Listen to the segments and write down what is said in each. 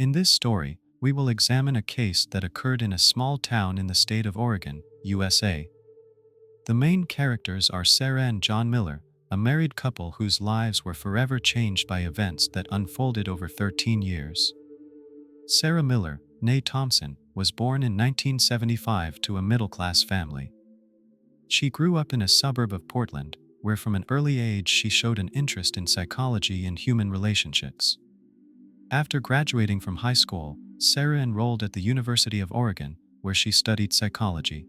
In this story, we will examine a case that occurred in a small town in the state of Oregon, USA. The main characters are Sarah and John Miller, a married couple whose lives were forever changed by events that unfolded over 13 years. Sarah Miller, née Thompson, was born in 1975 to a middle-class family. She grew up in a suburb of Portland, where from an early age she showed an interest in psychology and human relationships. After graduating from high school, Sarah enrolled at the University of Oregon, where she studied psychology.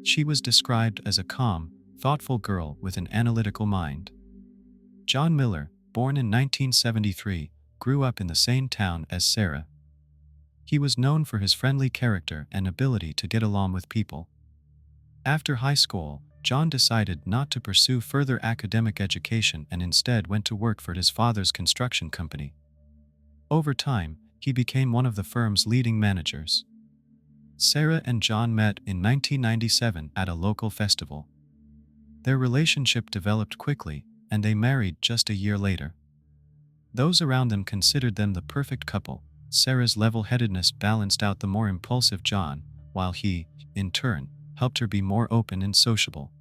She was described as a calm, thoughtful girl with an analytical mind. John Miller, born in 1973, grew up in the same town as Sarah. He was known for his friendly character and ability to get along with people. After high school, John decided not to pursue further academic education and instead went to work for his father's construction company. Over time, he became one of the firm's leading managers. Sarah and John met in 1997 at a local festival. Their relationship developed quickly, and they married just a year later. Those around them considered them the perfect couple. Sarah's level-headedness balanced out the more impulsive John, while he, in turn, helped her be more open and sociable.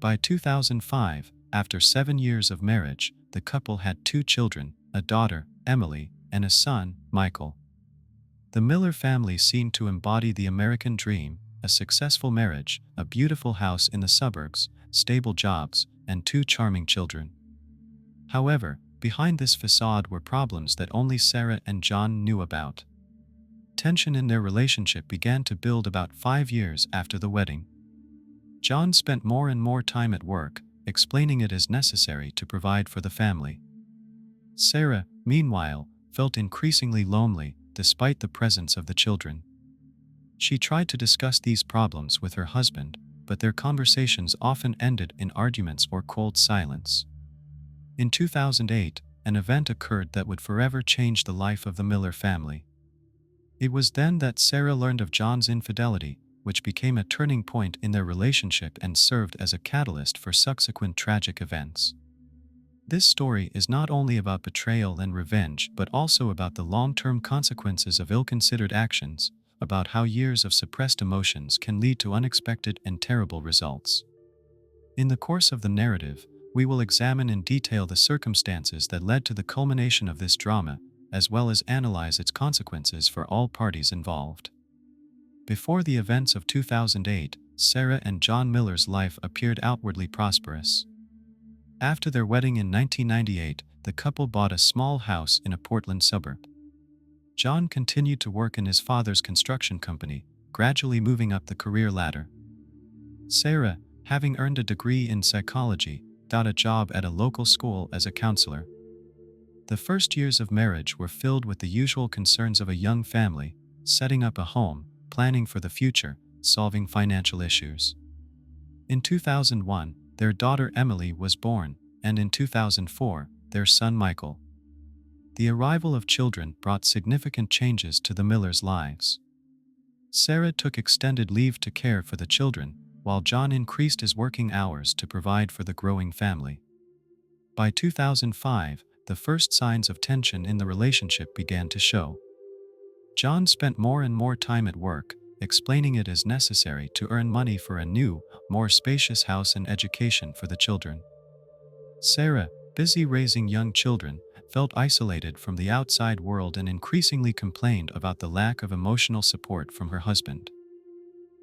By 2005, after 7 years of marriage, the couple had 2 children, a daughter, Emily, and a son, Michael. The Miller family seemed to embody the American dream: a successful marriage, a beautiful house in the suburbs, stable jobs, and 2 charming children. However, behind this facade were problems that only Sarah and John knew about. Tension in their relationship began to build about 5 years after the wedding. John spent more and more time at work, explaining it as necessary to provide for the family. Sarah, meanwhile, felt increasingly lonely despite the presence of the children. She tried to discuss these problems with her husband, but their conversations often ended in arguments or cold silence. In 2008, an event occurred that would forever change the life of the Miller family. It was then that Sarah learned of John's infidelity, which became a turning point in their relationship and served as a catalyst for subsequent tragic events. This story is not only about betrayal and revenge but also about the long-term consequences of ill-considered actions, about how years of suppressed emotions can lead to unexpected and terrible results. In the course of the narrative, we will examine in detail the circumstances that led to the culmination of this drama, as well as analyze its consequences for all parties involved. Before the events of 2008, Sarah and John Miller's life appeared outwardly prosperous. After their wedding in 1998, the couple bought a small house in a Portland suburb. John continued to work in his father's construction company, gradually moving up the career ladder. Sarah, having earned a degree in psychology, got a job at a local school as a counselor. The first years of marriage were filled with the usual concerns of a young family: setting up a home, planning for the future, solving financial issues. In 2001, their daughter Emily was born, and in 2004, their son Michael. The arrival of children brought significant changes to the Millers' lives. Sarah took extended leave to care for the children, while John increased his working hours to provide for the growing family. By 2005, the first signs of tension in the relationship began to show. John spent more and more time at work, explaining it as necessary to earn money for a new, more spacious house and education for the children. Sarah, busy raising young children, felt isolated from the outside world and increasingly complained about the lack of emotional support from her husband.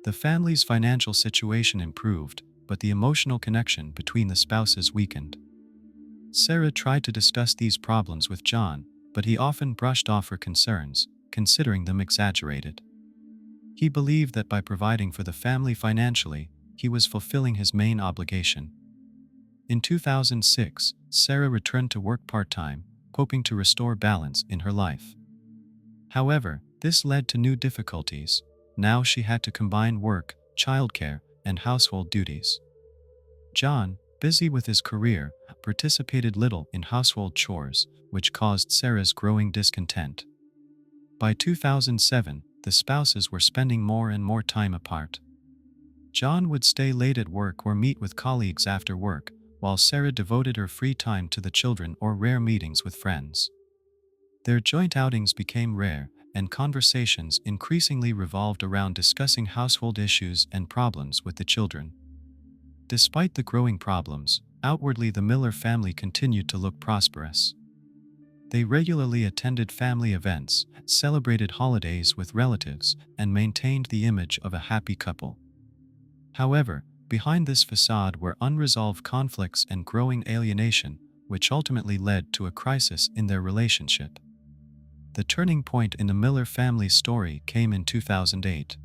The family's financial situation improved, but the emotional connection between the spouses weakened. Sarah tried to discuss these problems with John, but he often brushed off her concerns, considering them exaggerated. He believed that by providing for the family financially, he was fulfilling his main obligation. In 2006, Sarah returned to work part-time, hoping to restore balance in her life. However, this led to new difficulties. Now she had to combine work, childcare, and household duties. John, busy with his career, participated little in household chores, which caused Sarah's growing discontent. By 2007, the spouses were spending more and more time apart. John would stay late at work or meet with colleagues after work, while Sarah devoted her free time to the children or rare meetings with friends. Their joint outings became rare, and conversations increasingly revolved around discussing household issues and problems with the children. Despite the growing problems, outwardly the Miller family continued to look prosperous. They regularly attended family events, celebrated holidays with relatives, and maintained the image of a happy couple. However, behind this facade were unresolved conflicts and growing alienation, which ultimately led to a crisis in their relationship. The turning point in the Miller family's story came in 2008.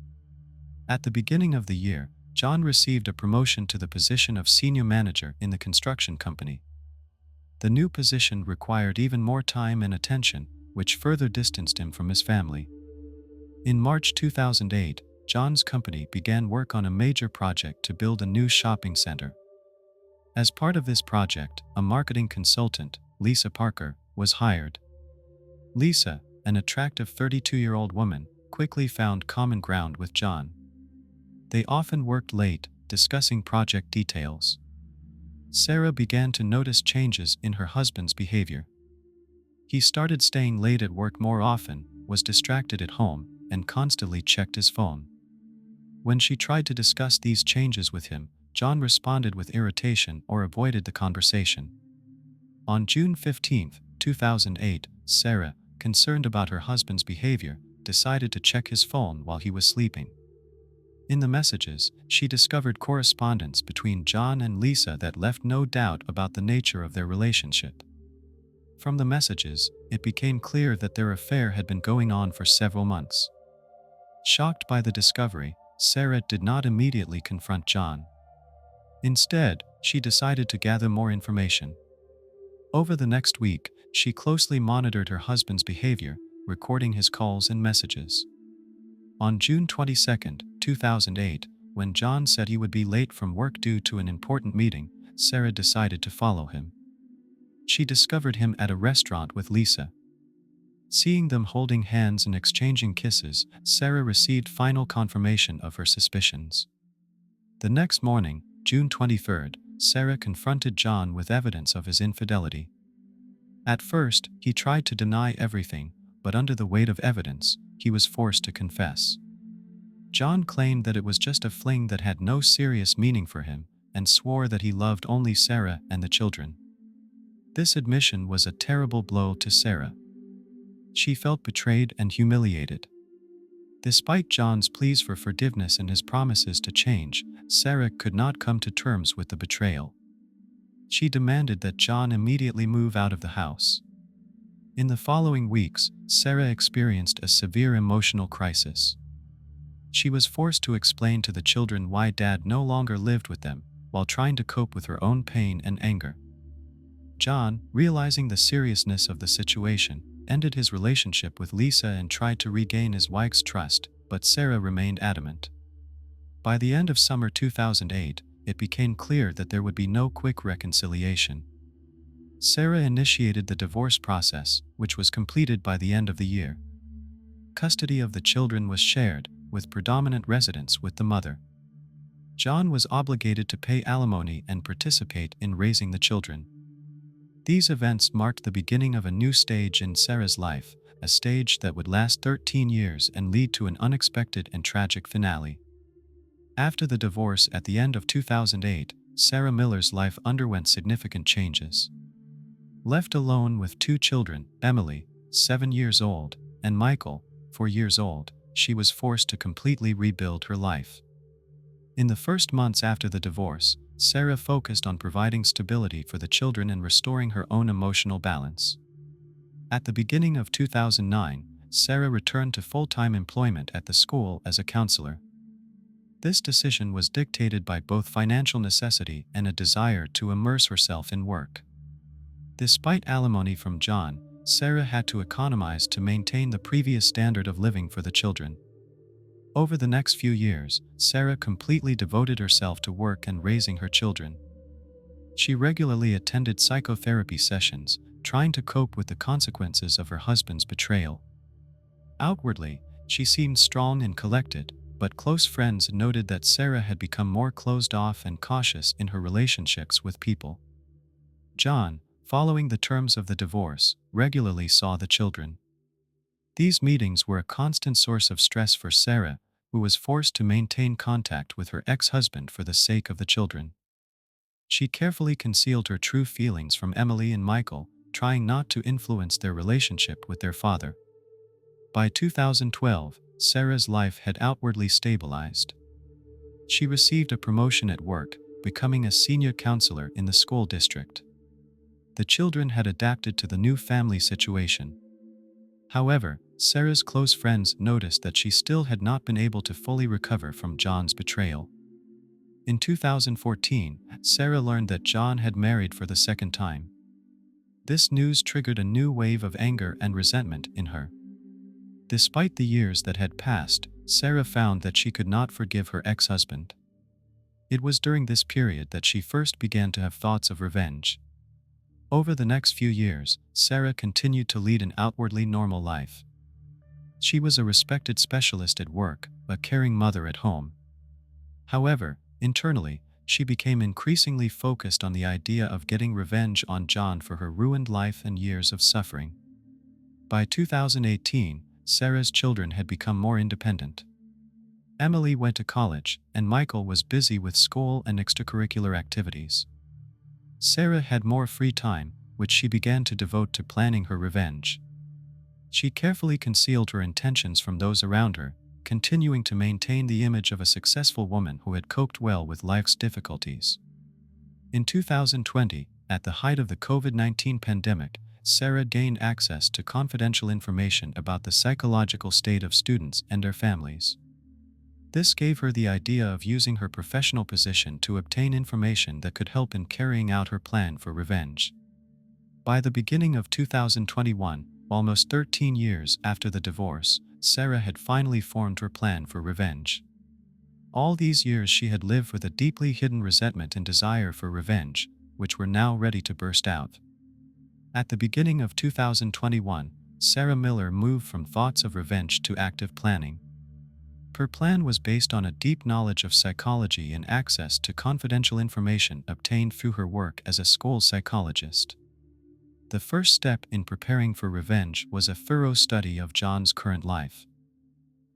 At the beginning of the year, John received a promotion to the position of senior manager in the construction company. The new position required even more time and attention, which further distanced him from his family. In March 2008, John's company began work on a major project to build a new shopping center. As part of this project, a marketing consultant, Lisa Parker, was hired. Lisa, an attractive 32-year-old woman, quickly found common ground with John. They often worked late, discussing project details. Sarah began to notice changes in her husband's behavior. He started staying late at work more often, was distracted at home, and constantly checked his phone. When she tried to discuss these changes with him, John responded with irritation or avoided the conversation. On June 15, 2008, Sarah, concerned about her husband's behavior, decided to check his phone while he was sleeping. In the messages, she discovered correspondence between John and Lisa that left no doubt about the nature of their relationship. From the messages, it became clear that their affair had been going on for several months. Shocked by the discovery, Sarah did not immediately confront John. Instead, she decided to gather more information. Over the next week, she closely monitored her husband's behavior, recording his calls and messages. On June 22, 2008, when John said he would be late from work due to an important meeting, Sarah decided to follow him. She discovered him at a restaurant with Lisa. Seeing them holding hands and exchanging kisses, Sarah received final confirmation of her suspicions. The next morning, June 23, Sarah confronted John with evidence of his infidelity. At first, he tried to deny everything, but under the weight of evidence, he was forced to confess. John claimed that it was just a fling that had no serious meaning for him, and swore that he loved only Sarah and the children. This admission was a terrible blow to Sarah. She felt betrayed and humiliated. Despite John's pleas for forgiveness and his promises to change, Sarah could not come to terms with the betrayal. She demanded that John immediately move out of the house. In the following weeks, Sarah experienced a severe emotional crisis. She was forced to explain to the children why Dad no longer lived with them, while trying to cope with her own pain and anger. John, realizing the seriousness of the situation, ended his relationship with Lisa and tried to regain his wife's trust, but Sarah remained adamant. By the end of summer 2008, it became clear that there would be no quick reconciliation. Sarah initiated the divorce process, which was completed by the end of the year. Custody of the children was shared, with predominant residence with the mother. John was obligated to pay alimony and participate in raising the children. These events marked the beginning of a new stage in Sarah's life, a stage that would last 13 years and lead to an unexpected and tragic finale. After the divorce at the end of 2008, Sarah Miller's life underwent significant changes. Left alone with two children, Emily, 7 years old, and Michael, 4 years old, she was forced to completely rebuild her life. In the first months after the divorce, Sarah focused on providing stability for the children and restoring her own emotional balance. At the beginning of 2009, Sarah returned to full-time employment at the school as a counselor. This decision was dictated by both financial necessity and a desire to immerse herself in work. Despite alimony from John, Sarah had to economize to maintain the previous standard of living for the children. Over the next few years, Sarah completely devoted herself to work and raising her children. She regularly attended psychotherapy sessions, trying to cope with the consequences of her husband's betrayal. Outwardly, she seemed strong and collected, but close friends noted that Sarah had become more closed off and cautious in her relationships with people. John, following the terms of the divorce, regularly saw the children. These meetings were a constant source of stress for Sarah, who was forced to maintain contact with her ex-husband for the sake of the children. She carefully concealed her true feelings from Emily and Michael, trying not to influence their relationship with their father. By 2012, Sarah's life had outwardly stabilized. She received a promotion at work, becoming a senior counselor in the school district. The children had adapted to the new family situation. However, Sarah's close friends noticed that she still had not been able to fully recover from John's betrayal. In 2014, Sarah learned that John had married for the second time. This news triggered a new wave of anger and resentment in her. Despite the years that had passed, Sarah found that she could not forgive her ex-husband. It was during this period that she first began to have thoughts of revenge. Over the next few years, Sarah continued to lead an outwardly normal life. She was a respected specialist at work, a caring mother at home. However, internally, she became increasingly focused on the idea of getting revenge on John for her ruined life and years of suffering. By 2018, Sarah's children had become more independent. Emily went to college, and Michael was busy with school and extracurricular activities. Sarah had more free time, which she began to devote to planning her revenge. She carefully concealed her intentions from those around her, continuing to maintain the image of a successful woman who had coped well with life's difficulties. In 2020, at the height of the COVID-19 pandemic, Sarah gained access to confidential information about the psychological state of students and their families. This gave her the idea of using her professional position to obtain information that could help in carrying out her plan for revenge. By the beginning of 2021, almost 13 years after the divorce, Sarah had finally formed her plan for revenge. All these years she had lived with a deeply hidden resentment and desire for revenge, which were now ready to burst out. At the beginning of 2021, Sarah Miller moved from thoughts of revenge to active planning. Her plan was based on a deep knowledge of psychology and access to confidential information obtained through her work as a school psychologist. The first step in preparing for revenge was a thorough study of John's current life.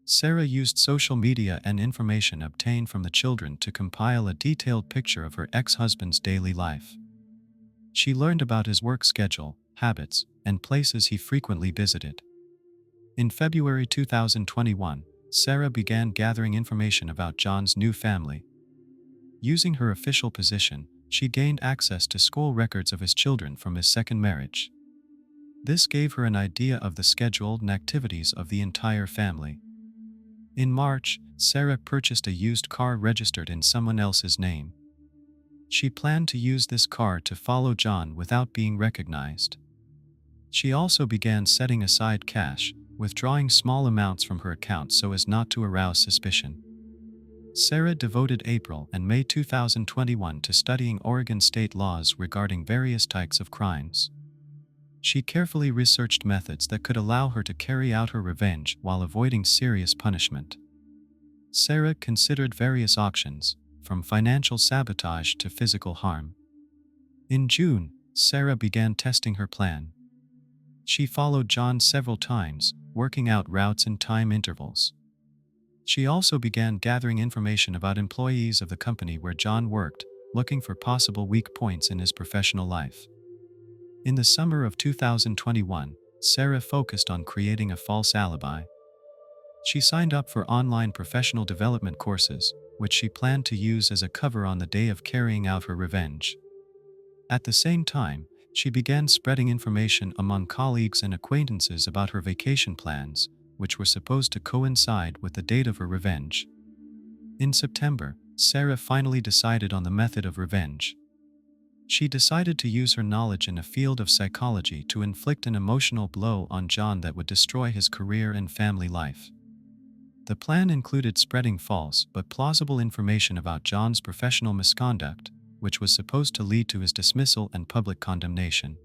Sarah used social media and information obtained from the children to compile a detailed picture of her ex-husband's daily life. She learned about his work schedule, habits, and places he frequently visited. In February 2021, Sarah began gathering information about John's new family. Using her official position, she gained access to school records of his children from his second marriage. This gave her an idea of the schedule and activities of the entire family. In March, Sarah purchased a used car registered in someone else's name. She planned to use this car to follow John without being recognized. She also began setting aside cash, withdrawing small amounts from her account so as not to arouse suspicion. Sarah devoted April and May 2021 to studying Oregon state laws regarding various types of crimes. She carefully researched methods that could allow her to carry out her revenge while avoiding serious punishment. Sarah considered various options, from financial sabotage to physical harm. In June, Sarah began testing her plan. She followed John several times, working out routes and time intervals. She also began gathering information about employees of the company where John worked, looking for possible weak points in his professional life. In the summer of 2021, Sarah focused on creating a false alibi. She signed up for online professional development courses, which she planned to use as a cover on the day of carrying out her revenge. At the same time, she began spreading information among colleagues and acquaintances about her vacation plans, which were supposed to coincide with the date of her revenge. In September, Sarah finally decided on the method of revenge. She decided to use her knowledge in a field of psychology to inflict an emotional blow on John that would destroy his career and family life. The plan included spreading false but plausible information about John's professional misconduct, which was supposed to lead to his dismissal and public condemnation.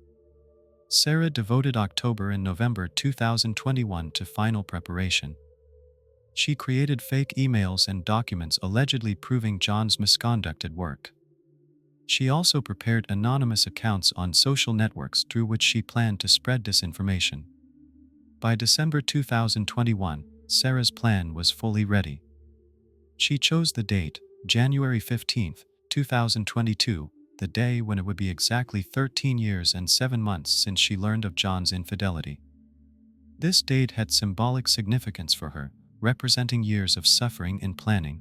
Sarah devoted October and November 2021 to final preparation. She created fake emails and documents allegedly proving John's misconduct at work. She also prepared anonymous accounts on social networks through which she planned to spread disinformation. By December 2021, Sarah's plan was fully ready. She chose the date, January 15, 2022, the day when it would be exactly 13 years and 7 months since she learned of John's infidelity. This date had symbolic significance for her, representing years of suffering and planning.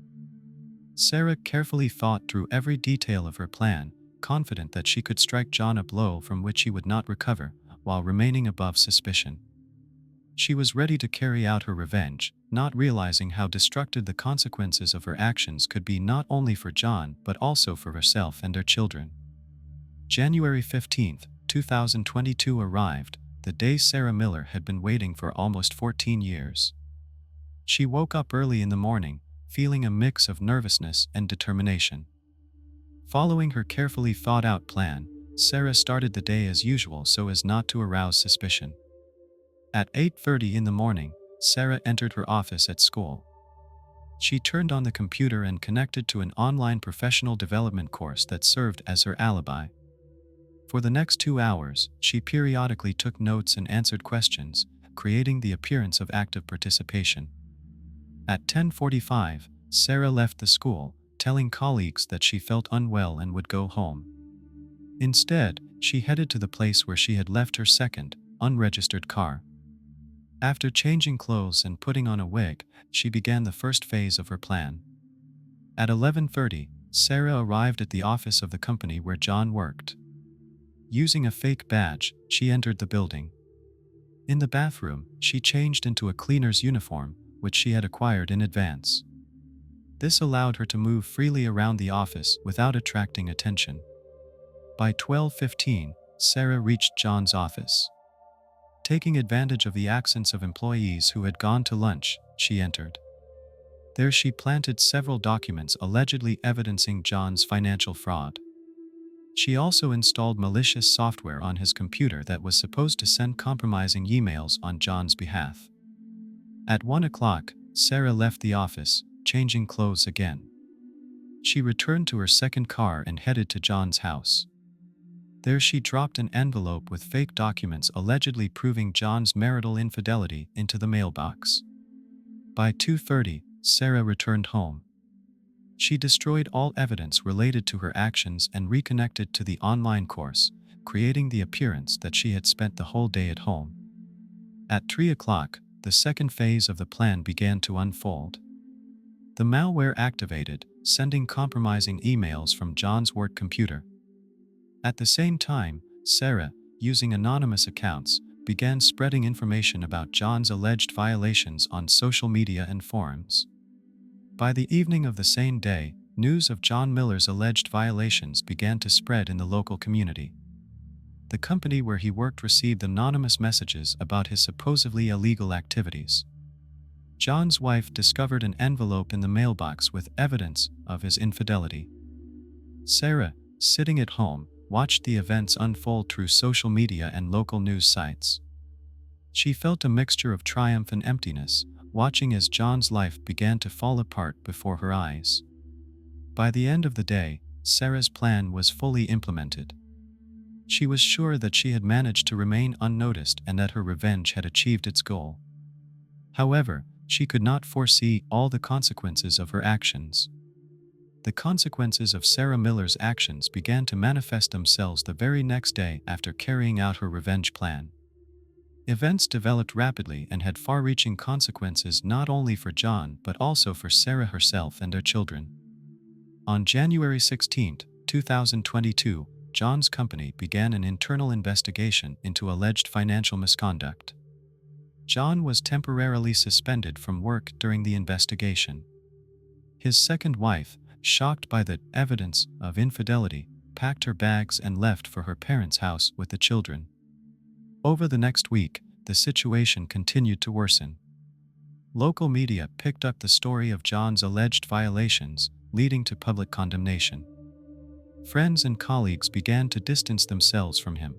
Sarah carefully thought through every detail of her plan, confident that she could strike John a blow from which he would not recover, while remaining above suspicion. She was ready to carry out her revenge, not realizing how destructive the consequences of her actions could be not only for John but also for herself and their children. January 15, 2022 arrived, the day Sarah Miller had been waiting for almost 14 years. She woke up early in the morning, feeling a mix of nervousness and determination. Following her carefully thought-out plan, Sarah started the day as usual so as not to arouse suspicion. At 8:30 in the morning, Sarah entered her office at school. She turned on the computer and connected to an online professional development course that served as her alibi. For the next 2 hours, she periodically took notes and answered questions, creating the appearance of active participation. At 10:45, Sarah left the school, telling colleagues that she felt unwell and would go home. Instead, she headed to the place where she had left her second, unregistered car. After changing clothes and putting on a wig, she began the first phase of her plan. At 11:30, Sarah arrived at the office of the company where John worked. Using a fake badge, she entered the building. In the bathroom, she changed into a cleaner's uniform, which she had acquired in advance. This allowed her to move freely around the office without attracting attention. By 12:15, Sarah reached John's office. Taking advantage of the absence of employees who had gone to lunch, she entered. There she planted several documents allegedly evidencing John's financial fraud. She also installed malicious software on his computer that was supposed to send compromising emails on John's behalf. At 1 o'clock, Sarah left the office, changing clothes again. She returned to her second car and headed to John's house. There she dropped an envelope with fake documents allegedly proving John's marital infidelity into the mailbox. By 2:30, Sarah returned home. She destroyed all evidence related to her actions and reconnected to the online course, creating the appearance that she had spent the whole day at home. At 3 o'clock, the second phase of the plan began to unfold. The malware activated, sending compromising emails from John's work computer. At the same time, Sarah, using anonymous accounts, began spreading information about John's alleged violations on social media and forums. By the evening of the same day, news of John Miller's alleged violations began to spread in the local community. The company where he worked received anonymous messages about his supposedly illegal activities. John's wife discovered an envelope in the mailbox with evidence of his infidelity. Sarah, sitting at home, watched the events unfold through social media and local news sites. She felt a mixture of triumph and emptiness, watching as John's life began to fall apart before her eyes. By the end of the day, Sarah's plan was fully implemented. She was sure that she had managed to remain unnoticed and that her revenge had achieved its goal. However, she could not foresee all the consequences of her actions. The consequences of Sarah Miller's actions began to manifest themselves the very next day after carrying out her revenge plan. Events developed rapidly and had far-reaching consequences not only for John but also for Sarah herself and their children. On January 16, 2022, John's company began an internal investigation into alleged financial misconduct. John was temporarily suspended from work during the investigation. His second wife, shocked by the evidence of infidelity, packed her bags and left for her parents' house with the children. Over the next week, the situation continued to worsen. Local media picked up the story of John's alleged violations, leading to public condemnation. Friends and colleagues began to distance themselves from him.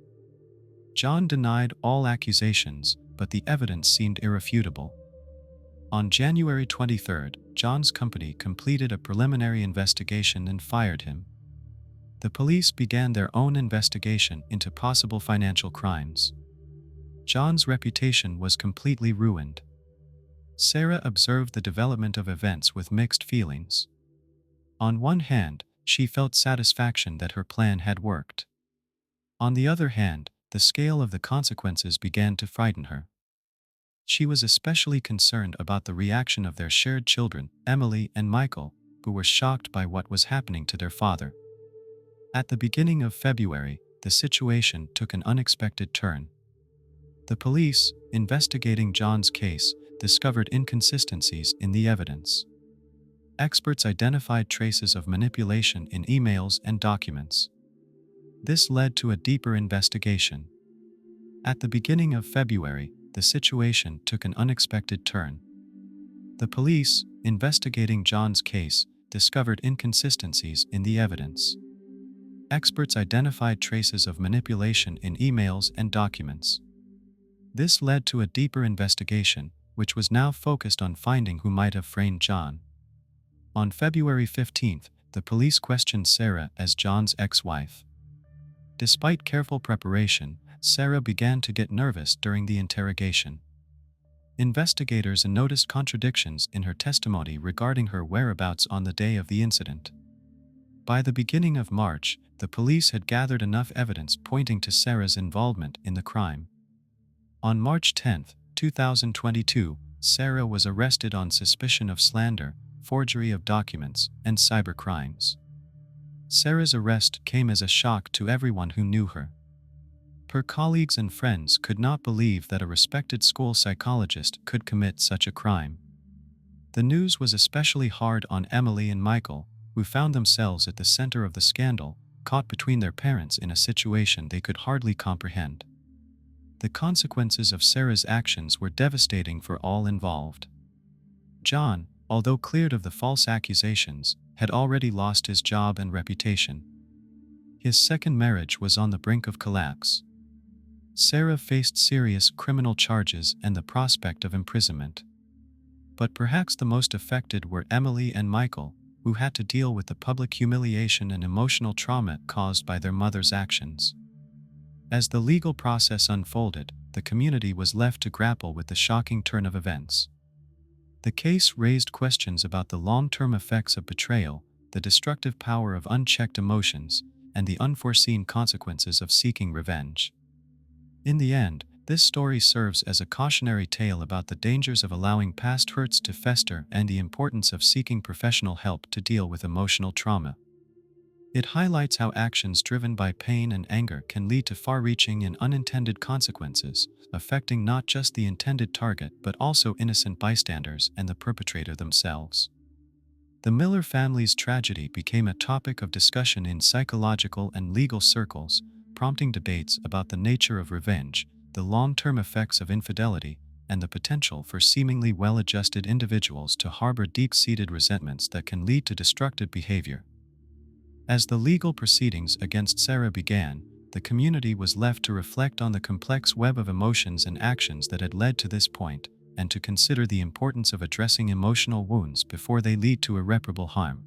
John denied all accusations, but the evidence seemed irrefutable. On January 23, John's company completed a preliminary investigation and fired him. The police began their own investigation into possible financial crimes. John's reputation was completely ruined. Sarah observed the development of events with mixed feelings. On one hand, she felt satisfaction that her plan had worked. On the other hand, the scale of the consequences began to frighten her. She was especially concerned about the reaction of their shared children, Emily and Michael, who were shocked by what was happening to their father. At the beginning of February, the situation took an unexpected turn. The police, investigating John's case, discovered inconsistencies in the evidence. Experts identified traces of manipulation in emails and documents. This led to a deeper investigation. At the beginning of February, the situation took an unexpected turn. The police, investigating John's case, discovered inconsistencies in the evidence. Experts identified traces of manipulation in emails and documents. This led to a deeper investigation, which was now focused on finding who might have framed John. On February 15th, the police questioned Sarah as John's ex-wife. Despite careful preparation, Sarah began to get nervous during the interrogation. Investigators noticed contradictions in her testimony regarding her whereabouts on the day of the incident. By the beginning of March, the police had gathered enough evidence pointing to Sarah's involvement in the crime. On March 10, 2022, Sarah was arrested on suspicion of slander, forgery of documents, and cybercrimes. Sarah's arrest came as a shock to everyone who knew her. Her colleagues and friends could not believe that a respected school psychologist could commit such a crime. The news was especially hard on Emily and Michael, who found themselves at the center of the scandal, caught between their parents in a situation they could hardly comprehend. The consequences of Sarah's actions were devastating for all involved. John, although cleared of the false accusations, had already lost his job and reputation. His second marriage was on the brink of collapse. Sarah faced serious criminal charges and the prospect of imprisonment. But perhaps the most affected were Emily and Michael, who had to deal with the public humiliation and emotional trauma caused by their mother's actions. As the legal process unfolded, the community was left to grapple with the shocking turn of events. The case raised questions about the long-term effects of betrayal, the destructive power of unchecked emotions, and the unforeseen consequences of seeking revenge. In the end, this story serves as a cautionary tale about the dangers of allowing past hurts to fester and the importance of seeking professional help to deal with emotional trauma. It highlights how actions driven by pain and anger can lead to far-reaching and unintended consequences, affecting not just the intended target but also innocent bystanders and the perpetrator themselves. The Miller family's tragedy became a topic of discussion in psychological and legal circles, prompting debates about the nature of revenge, the long-term effects of infidelity, and the potential for seemingly well-adjusted individuals to harbor deep-seated resentments that can lead to destructive behavior. As the legal proceedings against Sarah began, the community was left to reflect on the complex web of emotions and actions that had led to this point, and to consider the importance of addressing emotional wounds before they lead to irreparable harm.